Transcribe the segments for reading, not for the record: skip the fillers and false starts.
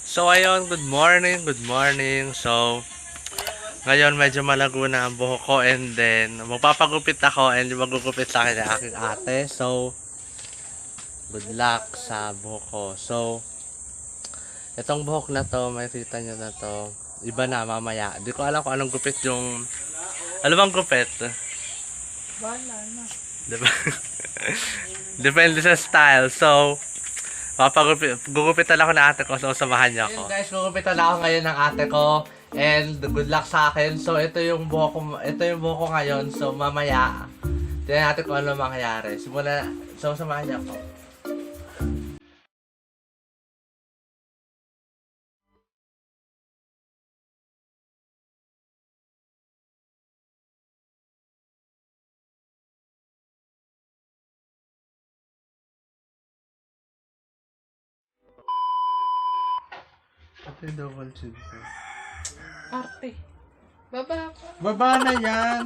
So ayun, good morning, good morning. So ngayon medyo malago na ang buhok ko and then magpapagupit ako and magugupit sa akin ang aking ate. So good luck sa buhok ko. So itong buhok na to, makikita nyo na to, iba na mamaya. Di ko alam kung anong gupit yung, ano bang gupit? Wala na. Diba? Depende sa style. So gugupitan ako ng ate ko, so samahan niyo ako. Ayun guys, gugupitan ako ngayon ng ate ko and good luck sa akin. So ito yung buhok ko ngayon. So mamaya tingnan natin kung ano mangyayari. So samahan niyo ako. Ito yung double chin ko. Arte. Baba ako. Baba na yan!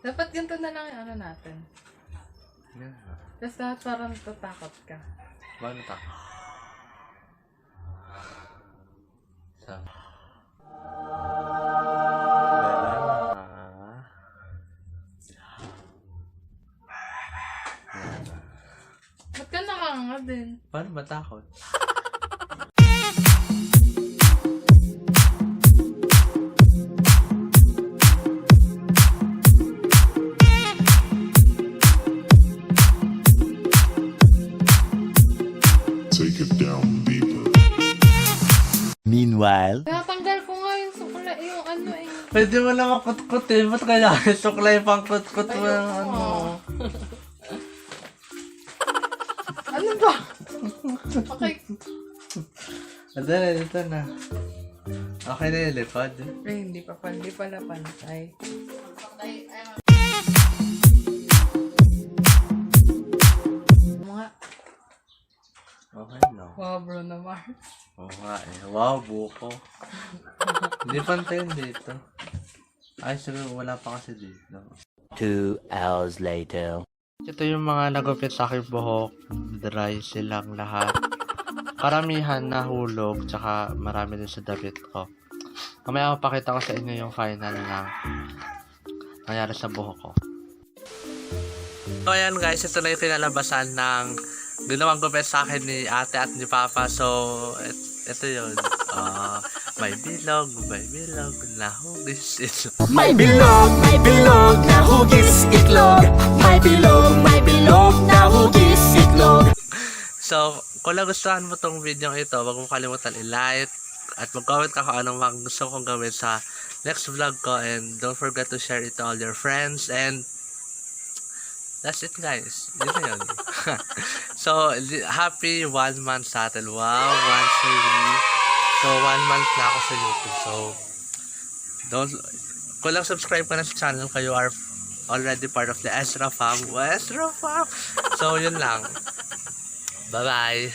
Dapat ganito na lang yung ano natin. Yeah. Tapos dapat parang tatakot ka. Paano ta? Sa? Ba't ka nakanga din? Paano matakot? Take it down deeper. Meanwhile, Natanggal ko nga yung sukla, yung ano eh. Pwede mo na makut-kutin. Ba't kaya suklay pang kut-kut mo ng ano? Ano ba? Okay. Ito na, dito na. Okay na yung lipad. Eh, hindi pala pantay. Mga, Okay no. wow bro na Mars. Oo nga eh. Wow, buko. Hindi pantay yun dito. Ay, siguro wala pa kasi dito. 2 hours later. Ito yung mga nagupit sa aking buhok. Dry silang lahat. Karamihan nahulog, tsaka marami din sa damit ko. Mamaya mapakita ko sa inyo yung final na nangyari sa buhok ko. So ayan guys, ito na yung kinalabasan ng ginawang gupit sa akin ni ate at ni papa. So ito yun. May bilog na hugis itlog. May bilog na hugis itlog. May bilog na hugis itlog. So, kung nagustuhan mo tong video ito, huwag mo kalimutan i-like at mag-comment ka kung anong mga gusto kong gawin sa next vlog ko, and don't forget to share it to all your friends, and that's it guys. Yun na yun. So, happy 1 month sa atin. Wow, 1 series. So, 1 month na ako sa YouTube. So, kung lang subscribe ka na sa channel ko, you are already part of the Ezra fam. Ezra fam! So, yun lang. Bye-bye.